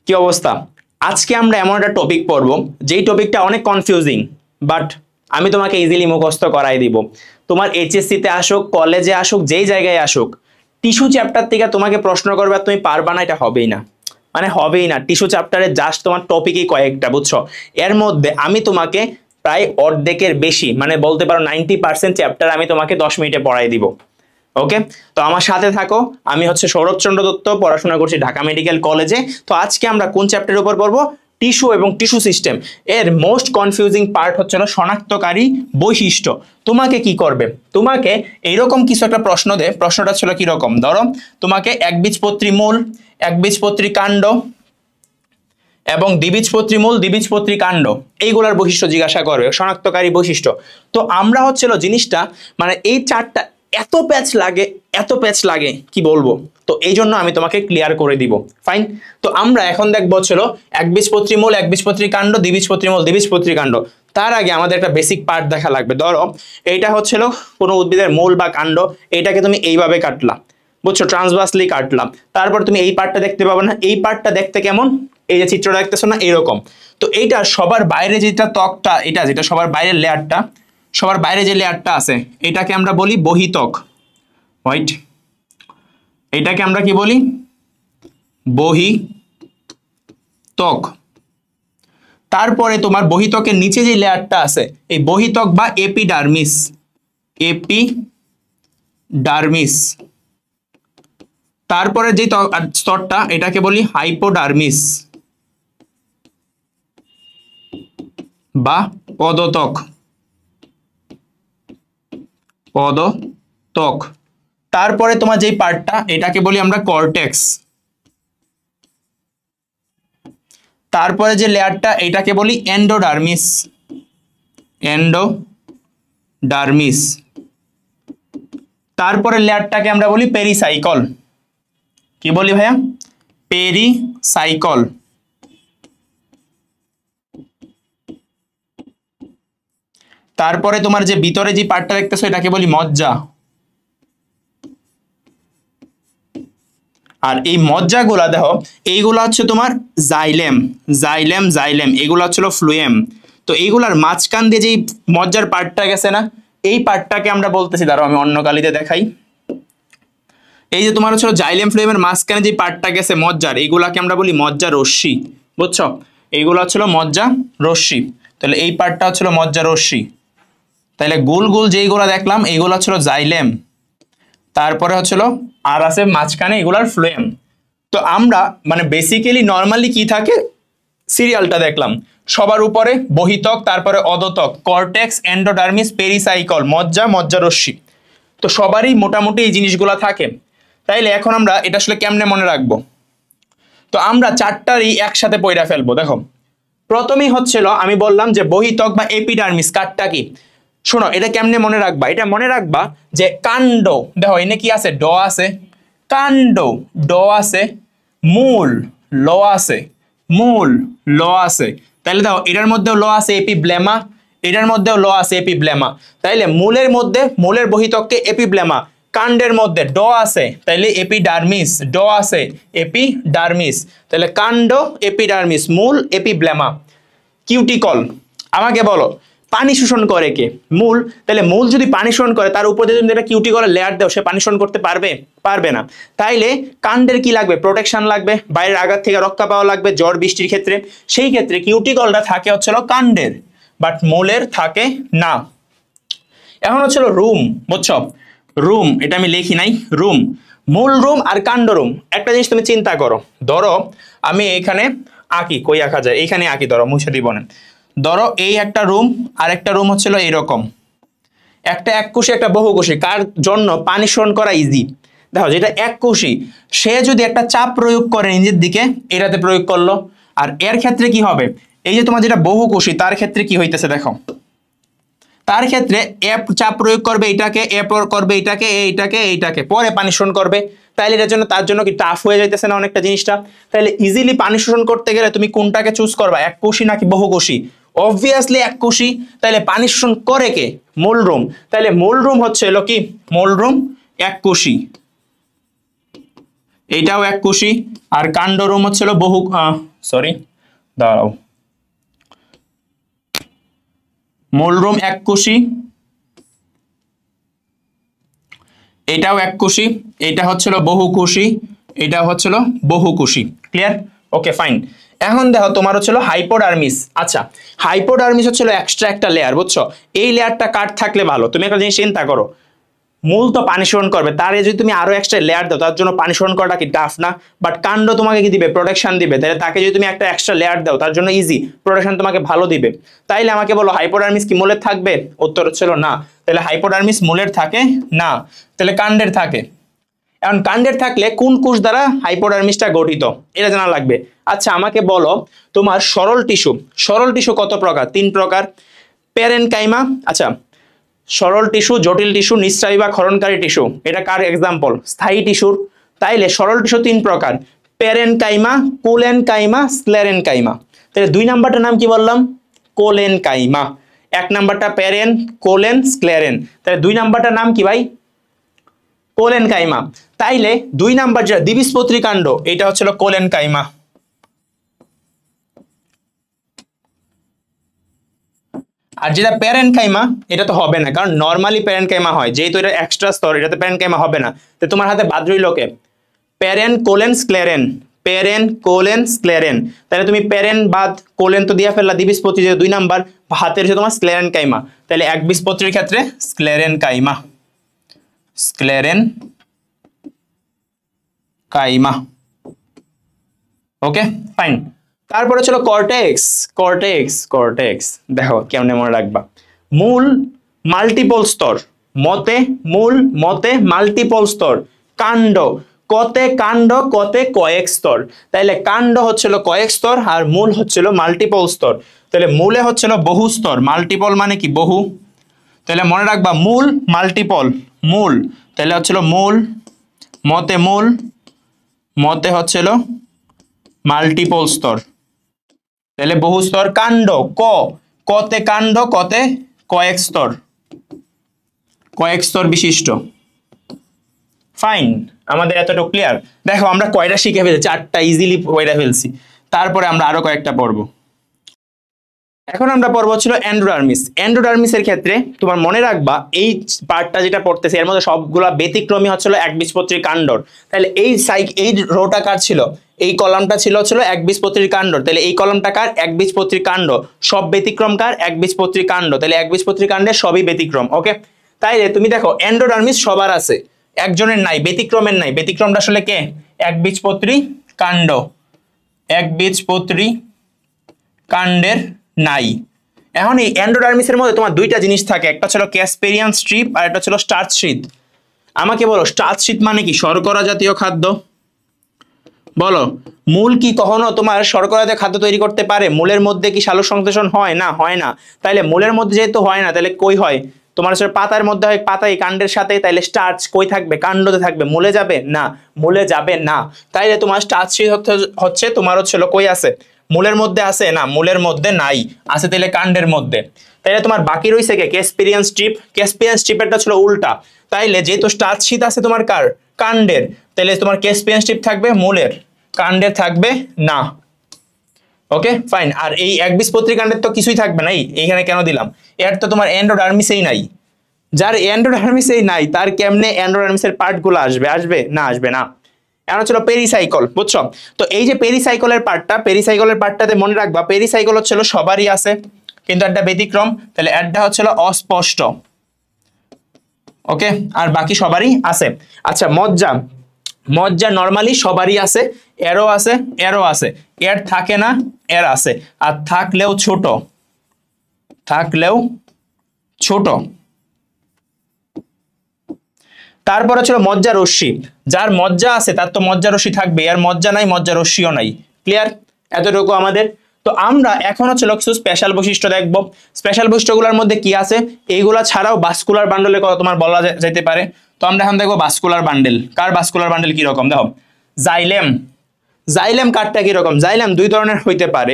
কি অবস্থা? আজকে আমরা এমন একটা টপিক পড়ব যেই টপিকটা অনেক কনফিউজিং, বাট আমি তোমাকে ইজিলি মুখস্থ করাই দিব। তোমার এইচএসসিতে আসুক, কলেজে আসুক, যেই জায়গায় আসুক, টিস্যু চ্যাপ্টার থেকে তোমাকে প্রশ্ন করবে আর তুমি পারবা না, এটা হবেই না, মানে হবেই না। টিস্যু চ্যাপ্টারে জাস্ট তোমার টপিকই কয়েকটা, বুঝছো? এর মধ্যে আমি তোমাকে প্রায় অর্ধেকের বেশি, মানে বলতে পারো 90% চ্যাপ্টার আমি তোমাকে 10 মিনিটে পড়াই দিব। ওকে, তো আমার সাথে থাকো। আমি হচ্ছে সৌরভচন্দ্র দত্ত, পড়াশোনা করছি ঢাকা মেডিকেল কলেজে। তো আজকে আমরা কোন চ্যাপ্টারের উপর পড়বো? টিস্যু এবং টিস্যু সিস্টেম। এর মোস্ট কনফিউজিং পার্ট হচ্ছে শনাক্তকারী বৈশিষ্ট্য। তোমাকে কি করবে, তোমাকে এইরকম কিছু একটা প্রশ্ন দে। প্রশ্নটা ছিল কিরকম, ধরো তোমাকে একবীজপত্রী মূল, একবীজপত্রী কাণ্ড এবং দ্বিবীজপত্রী মূল, দ্বিবীজপত্রী কাণ্ড, এইগুলার বৈশিষ্ট্য জিজ্ঞাসা করবে, শনাক্তকারী বৈশিষ্ট্য। তো আমরা হচ্ছিল জিনিসটা, মানে এই চারটা এত প্যাচ লাগে কি বলবো। তো এই জন্য আমি তোমাকে ক্লিয়ার করে দিব। ফাইন, তো আমরা এখন দেখবো হচ্ছিল একবীজপত্রী মূল, একবীজপত্রী কাণ্ড, দ্বিবীজপত্রী মূল, দ্বিবীজপত্রী কাণ্ড। তার আগে আমাদের একটা বেসিক পার্ট দেখা লাগবে। ধরো এইটা হচ্ছিল কোনো উদ্ভিদের মূল বা কাণ্ড, এইটাকে তুমি এইভাবে কাটলা, বুঝছো, ট্রান্সভার্সলি কাটলাম। তারপর তুমি এই পার্টটা দেখতে পাবে না, এই পার্টটা দেখতে কেমন, এই যে চিত্রটা দেখতেছো না, এইরকম। তো এইটা সবার বাইরে যেটা ত্বকটা, এটা যেটা সবার বাইরের লেয়ারটা, সবার বাইরে যে লেয়ারটা আছে এটাকে আমরা বলি বহিত্বক। হোয়াইট, এটাকে আমরা কি বলি? বহিত্বক। তারপরে তোমার বহিত্বকের নিচে যে লেয়ারটা আছে, এই বহিত্বক বা এপিডার্মিস, এপিডার্মিস। তারপরে যে স্তরটা এটাকে বলি হাইপোডার্মিস বা পদত্বক, পদত্বক। তারপরে তোমার যেই পার্টটা এটাকে বলি আমরা কর্টেক্স। তারপরে যে লেয়ারটা এটাকে বলি এন্ডোডার্মিস, এন্ডোডার্মিস। তারপরে লেয়ারটাকে আমরা বলি পেরিসাইকল। কি বলি ভাইয়া? পেরিসাইকল। তারপরে তোমার যে ভিতরে যে পার্টটা দেখতেছো এটাকে বলি মজ্জা। আর এই মজ্জাগুলা দেখো, এইগুলা হচ্ছে তোমার জাইলেম, জাইলেম, জাইলেম। এগুলো হচ্ছিল ফ্লুয়েম। তো এইগুলার মাঝখান দিয়ে যেই মজ্জার পার্টটা গেছে না, এই পার্টটাকে আমরা বলতেছি, দাঁড়াও আমি অন্য কালিতে দেখাই। এই যে তোমার হচ্ছে জাইলেম ফ্লুয়েমের মাঝখানে যে পার্টটা গেছে মজ্জার, এইগুলাকে আমরা বলি মজ্জা রশ্মি, বুঝছো? এইগুলো হচ্ছিল মজ্জা রশ্মি। তাহলে এই পার্টটা হচ্ছিল মজ্জা রশ্মি। তাহলে গোল গোল যেইগুলো দেখলাম এইগুলো হচ্ছিল জাইলেম, তারপরে হচ্ছিল আর আছে মাঝখানে এগুলার ফ্লুয়েম। তো আমরা মানে বেসিক্যালি নর্মালি কি থাকে, সিরিয়ালটা দেখলাম, সবার উপরে বহিত্বক, তারপরে অধোত্বক, কর্টেক্স, এন্ডোডার্মিস, পেরিসাইকল, মজ্জা, মজ্জা রশ্মি। তো সবারই মোটামুটি এই জিনিসগুলো থাকে। তাইলে এখন আমরা এটা আসলে কেমনে মনে রাখবো? তো আমরা চারটারই একসাথে পয়রা ফেলবো। দেখো প্রথমেই হচ্ছিল আমি বললাম যে বহিত্বক বা এপিডার্মিস, কাঠটা কি? শোনো, এটা কেমনে মনে রাখবা? এটা মনে রাখবা যে কাণ্ড, দেখো এনে কি আছে, ড আছে, কাণ্ড ড আছে, মূল ল আছে, মূল ল আছে। তাহলে দেখো এটার মধ্যেও ল আছে এপিব্লেমা, এটার মধ্যেও ল আছে এপিব্লেমা। তাইলে মূলের মধ্যে, মূলের বহিত্বককে এপিব্লেমা, কাণ্ডের মধ্যে ড আছে, তাইলে এপিডার্মিস, ড আছে এপিডার্মিস। তাহলে কাণ্ড এপিডার্মিস, মূল এপিব্লেমা। কিউটিকল, আমাকে বলো পানি শোষণ করে কে? মূল। তাহলে মূল যদি পানি শোষণ করে, তার উপরে যদি একটা কিউটিকলের লেয়ার দাও, সে পানি শোষণ করতে পারবে? পারবে না। তাইলে কাণ্ডের কি লাগবে? প্রোটেকশন লাগবে, বাইরের আঘাত থেকে রক্ষা পাওয়া লাগবে ঝড় বৃষ্টির ক্ষেত্রে। সেই ক্ষেত্রে কিউটিকলটা থাকে হচ্ছিল কাণ্ডের, বাট মূলের থাকে না। এখন হচ্ছিল রুম, বুঝছো? রুম, এটা আমি লিখি নাই, রুম, মূল রুম আর কাণ্ড রুম। একটা জিনিস তুমি চিন্তা করো, ধরো আমি এখানে আঁকি, কই আঁকা যায়, এইখানে আঁকি, ধরো মুছে দিব না। ধরো এই একটা রুম আর একটা রুম হচ্ছিল এইরকম, একটা এককোষী একটা বহুকোষী। কার জন্য পানি শোষণ করা ইজি? দেখো যেটা এককোষী, সে যদি একটা চাপ প্রয়োগ করে নিজের দিকে, এটাতে প্রয়োগ করলো। আর এর ক্ষেত্রে কি হবে? এই যে তোমার যেটা বহুকোষী, তার ক্ষেত্রে কি হইতেছে দেখো, তার ক্ষেত্রে এফ চাপ প্রয়োগ করবে এটাকে, এফ করবে এটাকে, এইটাকে, এইটাকে, পরে পানি শোষণ করবে। তাইলে এটার জন্য, তার জন্য কি টাফ হয়ে যাইতেছে না অনেকটা জিনিসটা? তাহলে ইজিলি পানি শোষণ করতে গেলে তুমি কোনটাকে চুজ করবা, এককোষী নাকি বহুকোষী? অবভিয়াসলি এককোষী। তাহলে পানি শোষণ করে কে? মূল রুম। তাহলে মূল রুম হচ্ছে হলো কি, মূল রুম এককোষী, এইটাও এককোষী, আর কাণ্ডরোম হচ্ছিল বহু, সরি দাঁড়াও, মূলরোম এককোষী, এটাও এককোষী, এটা হচ্ছিল বহুকোষী, এটা হচ্ছিল বহুকোষী। ক্লিয়ার? Okay fine. এখন দেখো তোমার হচ্ছিল হাইপোডার্মিস। আচ্ছা, হাইপোডার্মিস হচ্ছিল এক্সট্রা একটা লেয়ার, বুঝছো? এই লেয়ারটা কাট থাকলে ভালো। তুমি একটা জিনিস চিন্তা করো, মূল তো পানি শোষণ করবে, তার যদি তুমি আরো এক্সট্রা লেয়ার দাও, তার জন্য পানি শোষণ করাটা কি টাফ না? বাট কাণ্ড তোমাকে কি দিবে? প্রোটেকশন দিবে। তাহলে তাকে যদি তুমি একটা এক্সট্রা লেয়ার দাও, তার জন্য ইজি, প্রোটেকশন তোমাকে ভালো দিবে। তাইলে আমাকে বলো হাইপোডার্মিস কি মূলের থাকবে? উত্তর ছিল না। তাহলে হাইপোডার্মিস মূলের থাকে না, তাহলে কাণ্ডের থাকে। এখন কাণ্ডের থাকলে কোন কোষ দ্বারা হাইপোডার্মিসটা গঠিত, এটা জানা লাগবে। আচ্ছা আমাকে বলো, তোমার সরল টিস্যু, সরল টিস্যু কত প্রকার? 3 প্রকার। প্যারেনকাইমা, আচ্ছা সরল টিস্যু, জটিল টিস্যু, নিঃস্রাবী বা ক্ষরণকারী টিস্যু, এটা কার এক্সাম্পল? স্থায়ী টিস্যুর। তাইলে সরল টিস্যু 3 প্রকার, প্যারেনকাইমা, কোলেনকাইমা, স্ক্লেরেনকাইমা। তাহলে 2 নাম্বারটার নাম কি বললাম? কোলেনকাইমা। 1 নাম্বারটা প্যারেন, কোলেন, স্ক্লেরেন। তাহলে 2 নাম্বারটার নাম কি ভাই? কোলেনকাইমা। তাইলে 2 নাম্বার যেটা দ্বিবীজপত্রী কাণ্ড, এটা হচ্ছিল কোলেনকাইমা। আর যেটা প্যারেনকাইমা, এটা তো হবে না, কারণ নরমালি প্যারেনকাইমা হয়, যেহেতু এটা এক্সট্রা স্তর, এটাতে প্যারেনকাইমা হবে না। তো তোমার হাতে বাদ রইল কে? প্যারেন, কোলেন, স্ক্লেরেন। প্যারেন, কোলেন, স্ক্লেরেন। তাহলে তুমি প্যারেন বাদ কোলেন তো দিয়া ফেললা, দ্বিবীজপত্রী যে 2 নাম্বার, হাতে রয়েছে তোমার স্ক্লেরেনকাইমা। তাহলে একবীজপত্রীর ক্ষেত্রে স্ক্লেরেনকাইমা, স্ক্লেরেন কাইমা। Okay fine. তারপরে ছিল কর্টেক্স। কর্টেক্স, কর্টেক্স দেখো কেমনে মনে রাখবা। মূল মাল্টিপল স্তর, মতে মূল, মতে মাল্টিপল স্তর। কাণ্ড, কতে কাণ্ড, কতে কয়েক স্তর। তাইলে কাণ্ড হচ্ছিল কয়েক স্তর, আর মূল হচ্ছিল মাল্টিপল স্তর। তাহলে মূলে হচ্ছিল বহু স্তর, মাল্টিপল মানে কি? বহু। তাহলে মনে রাখবা মূল মাল্টিপল, মূল, তাহলে হচ্ছিল মূল, মতে মূল, মতে হচ্ছিল মাল্টিপল স্তর, তাহলে বহু স্তর। কাণ্ড, ক, কতে কাণ্ড, কতে কয়েক স্তর, কয়েক স্তর বিশিষ্ট। ফাইন, আমাদের এতটুকু ক্লিয়ার। দেখো আমরা কয়টা শিখে ফেলছি, 4টা ইজিলি কয়টা ফেলছি। তারপরে আমরা আরো কয়েকটা পড়বো। এখন আমরা পড়বো ছিল এন্ডোডার্মিস। এন্ডোডার্মিসের ক্ষেত্রে তোমার মনে রাখবা, এই পার্টটা যেটা পড়তেছে এর মধ্যে সবগুলা ব্যতিক্রমী হচ্ছিল একবীজপত্রী কাণ্ডর। তাহলে এই রোটা কার ছিল? এই কলামটা ছিল একবীজপত্রী কাণ্ড। তাহলে এই কলামটা কার? একবীজপত্রী কাণ্ড। সব ব্যতিক্রম কার? একবীজপত্রী কাণ্ড। তাহলে একবীজপত্রী কাণ্ডের সবই ব্যতিক্রম। ওকে, তাইলে তুমি দেখো এন্ডোডার্মিস সবার আছে, একজনের নাই, ব্যতিক্রমের নাই। ব্যতিক্রমটা আসলে কে? একবীজপত্রী কাণ্ড, একবীজপত্রী কাণ্ডের নাই। এখন এই এন্ডোডার্মিসের মধ্যে তোমার 2টা জিনিস থাকে, একটা ছিল ক্যাসপেরিয়ান স্ট্রিপ আর একটা ছিল স্টার্চ শীট। আমাকে বলো স্টার্চ শীট মানে কি? শর্করা জাতীয় খাদ্য। বলো মূল কি কখনো তোমার শর্করা জাতীয় খাদ্য তৈরি করতে পারে? মূলের মধ্যে কি সালোক সংশ্লেষণ হয়? না, হয় না। তাইলে মূলের মধ্যে যেহেতু হয় না, তাহলে কই হয়? তোমার পাতার মধ্যে হয়, পাতায় কাণ্ডের সাথে। তাইলে স্টার্চ কই থাকবে? কাণ্ডতে থাকবে। মূলে যাবে না, মূলে যাবে না। তাইলে তোমার স্টার্চ শীট হচ্ছে তোমার হচ্ছিল কই আছে? মূলের মধ্যে আছে না, মূলের মধ্যে নাই, আছে তাহলে কাণ্ডের মধ্যে। তাইলে তোমার বাকি রইছে কে? Casparian strip. ক্যাসপেরিয়ান স্ট্রিপেরটা ছিল উল্টা। তাইলে যেহেতু স্টার্চ শীট আছে তোমার কার? কাণ্ডের, তাহলে তোমার ক্যাসপেরিয়ান স্ট্রিপ থাকবে মূলের, কাণ্ডের থাকবে না। Okay fine. আর এই একবীজপত্রী কাণ্ডের তো কিছুই থাকবে না। এইখানে কেন দিলাম? এর তো তোমার এন্ডোডার্মিসেই নাই। যার এন্ডোডার্মিসেই নাই, তার কেমনে এন্ডোডার্মিসের পার্টগুলো আসবে? আসবে না, আসবে না। এখন হচ্ছিল পেরিসাইকল, বুঝছো? তো এই যে পেরিসাইকলের পার্টটা, পেরিসাইকলের পার্টটাতে মনে রাখবা পেরিসাইকল হচ্ছিল সবারই আছে, কিন্তু একটা ব্যতিক্রম। তাহলে একটা হচ্ছিল অস্পষ্ট। ওকে, আর বাকি সবারই আছে। আচ্ছা মজ্জা, মজ্জা নরমালি সবারই আছে, এরও আছে, এরও আছে। এর থাকে না, এর আছে। আর থাকলেও ছোট, থাকলেও ছোট। তারপরে ছিল মজ্জা রশ্মি। যার মজ্জা আছে তার তো মজ্জা রশ্মি থাকবে, আর মজ্জা নাই, মজ্জা রশ্মিও নাই। ক্লিয়ার? এতটুকু আমাদের। তো আমরা এখন হচ্ছে কিছু স্পেশাল বৈশিষ্ট্য দেখবো। স্পেশাল বৈশিষ্ট্যগুলোর মধ্যে কি আছে? এইগুলা ছাড়াও ভাস্কুলার বান্ডেলের কথা তোমার বলা যেতে পারে। তো আমরা এখন দেখবো ভাস্কুলার বান্ডেল। কার ভাস্কুলার বান্ডেল কি রকম? দেখো জাইলেম, জাইলেম কার্ডটা কি রকম? জাইলেম 2 ধরনের হইতে পারে,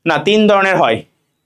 না 3 ধরনের হয়,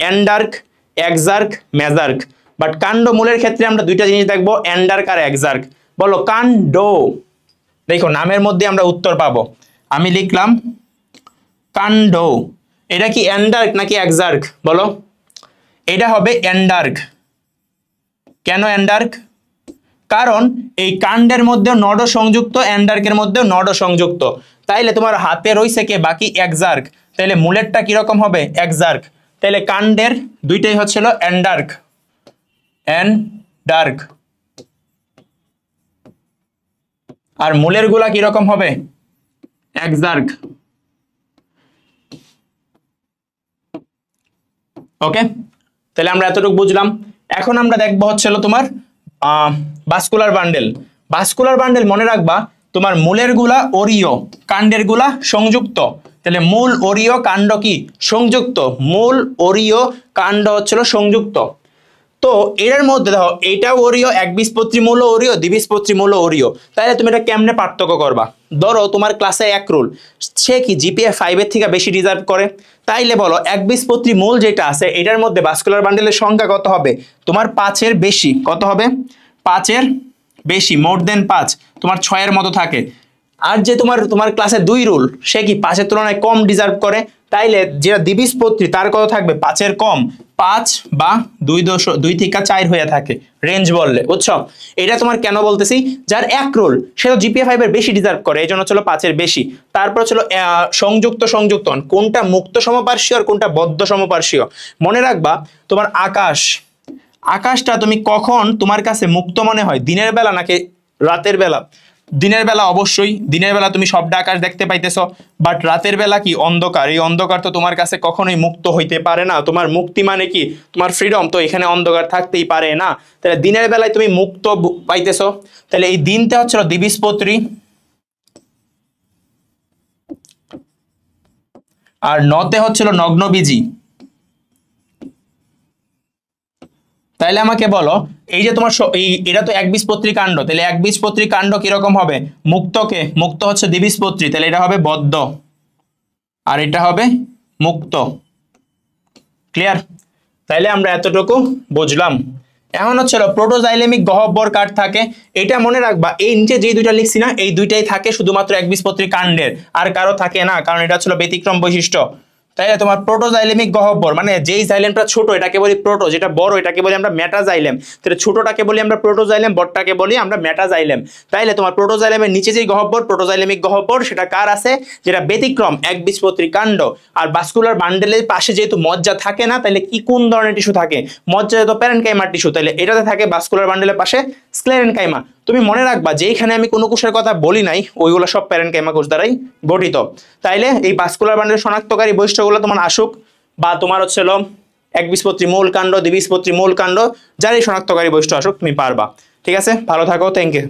এন্ডার্ক, এক্সার্ক, মেজার্ক। বাট কাণ্ড মূলের ক্ষেত্রে আমরা 2টা জিনিস দেখবো, এন্ডার্ক আর এক্সার্ক। বলো কাণ্ড, দেখো নামের মধ্যে আমরা উত্তর পাবো। আমি লিখলাম কাণ্ড। এটা কি এন্ডার্ক নাকি এক্সার্ক বলো? এটা হবে এন্ডার্ক। কেন এন্ডার্ক? কারণ এই কাণ্ডের মধ্যে নড সংযুক্ত, এন্ডার্কের মধ্যে নড সংযুক্ত। তাইলে তোমার হাতে রইছে কে বাকি এক্সার্ক, তাইলে মূলেরটা কিরকম হবে? এক্সার্ক। তাইলে কাণ্ডের দুইটাই হচ্ছিল এন্ডার্ক, এন্ডার্ক। আর মূলের গুলা কিরকম হবে? এক্সার্ক। ওকে, তাহলে আমরা এতটুকু বুঝলাম। এখন আমরা দেখবো হচ্ছিল তোমার ভাস্কুলার বান্ডেল। ভাস্কুলার বান্ডেল মনে রাখবা তোমার মূলের গুলা অরীয়, কাণ্ডের গুলা সংযুক্ত। তাহলে মূল অরীয়, কাণ্ড কি সংযুক্ত। মূল অরীয়, কাণ্ড হচ্ছিল সংযুক্ত। তো এর মধ্যে দেখো এইটাও অরীয়, একবীজপত্রী মূল অরীয়, দ্বিবীজপত্রী মূল অরীয়। তাহলে তুমি এটা কেমনে পার্থক্য করবা? ধরো তোমার ক্লাসে এক রুল, সে কি জিপিএ 5 এর থেকে বেশি রিজার্ভ করে, তাইলে বলো একবীজপত্রী মূল যেটা আছে এটার মধ্যে ভাস্কুলার বান্ডেলের সংখ্যা কত হবে? তোমার 5 এর বেশি। কত হবে? 5 এর বেশি, মোর দেন 5, তোমার 6 এর মতো থাকে। আর যে তোমার ক্লাসে 2 রুল, সে কি 5 এর তুলনায় কম ডিজার্ভ করে, তাইলে যেটা দ্বিবীজপত্রী তার কত থাকবে? 5 এর কম, 5 বা 2 থেকে 4 হয়ে থাকে রেঞ্জ বললে, বুঝছো? এটা তোমার কেন বলতেছি, যার এক রুল সে তো জিপিএ 5 এর বেশি ডিজার্ভ করে, এই জন্য ছিল 5 এর বেশি। তারপর ছিল সংযুক্ত সংযুক্তন, কোনটা মুক্ত সমপার্শ্বীয় আর কোনটা বদ্ধ সমপার্শ্বীয়। মনে রাখবা তোমার আকাশটা তুমি কখন তোমার কাছে মুক্ত মনে হয়, দিনের বেলা নাকি রাতের বেলা? দিনের বেলা অবশ্যই, দিনের বেলা তুমি সবটা আকাশ দেখতে পাইতেছ, বাট রাতের বেলা কি অন্ধকার, এই অন্ধকার তো তোমার কাছে কখনোই মুক্ত হইতে পারে না। তোমার মুক্তি মানে কি? তোমার ফ্রিডম, তো এখানে অন্ধকার থাকতেই পারে না। তাহলে দিনের বেলায় তুমি মুক্ত পাইতেছ, তাহলে এই দিনটা হচ্ছিল দ্বিবীজপত্রী, আর নতে হচ্ছিল নগ্নবীজি। তাইলে আমাকে বলো, এই যে তোমার এটা তো একবীজপত্রী কাণ্ড, তাহলে একবীজপত্রী কাণ্ড কিরকম হবে? মুক্ত হচ্ছে দ্বিবীজপত্রী, তাহলে এটা হবে বদ্ধ, আর এটা হবে মুক্ত। ক্লিয়ার? তাইলে আমরা এতটুকু বুঝলাম। এখন হচ্ছে প্রোটোজাইলেমিক গহ্বর কার থাকে, এটা মনে রাখবা এই নিচে যে দুইটা লিখছি না, এই দুইটাই থাকে শুধুমাত্র একবীজপত্রী কাণ্ডের, আর কারো থাকে না, কারণ এটা হচ্ছে ব্যতিক্রম বৈশিষ্ট্য। তাইলে তোমার প্রোটোজাইলেমিক গহ্বর মানে যেই জাইলেমটা ছোট এটাকে বলি প্রোটো, যেটা বড় এটাকে বলি আমরা মেটাজাইলেম। তাহলে ছোটটাকে বলি আমরা প্রোটোজাইলেম, বড়টাকে বলি আমরা মেটাজাইলেম। তাইলে তোমার প্রোটোজাইলেমের নিচে যেই গহ্বর প্রোটোজাইলেমিক গহ্বর, সেটা কার আছে? যেটা ব্যতিক্রম, একবীজপত্রী কাণ্ড। আর ভাস্কুলার বান্ডেলের পাশে যেহেতু মজ্জা থাকে না, তাহলে কি কোন ধরনের টিস্যু থাকে? মজ্জা যেহেতু প্যারেনকাইমার টিস্যু, তাহলে এটাতে থাকে ভাস্কুলার বান্ডেলের পাশে স্ক্লেরেনকাইমা। তুমি মনে রাখবা যেইখানে আমি কোনো কোষের কথা বলি নাই ওইগুলো সব প্যারেনকাইমা কোষ দ্বারাই গঠিত। তাইলে এই ভাস্কুলার বান্ডেল শনাক্তকারী বৈশিষ্ট্যগুলো তোমার আসুক, বা তোমার হচ্ছিল একবীজপত্রী মূল কাণ্ড, দ্বিবীজপত্রী মূল কাণ্ড, যারই শনাক্তকারী বৈশিষ্ট্য আসুক তুমি পারবা। ঠিক আছে, ভালো থাকো, থ্যাংক ইউ।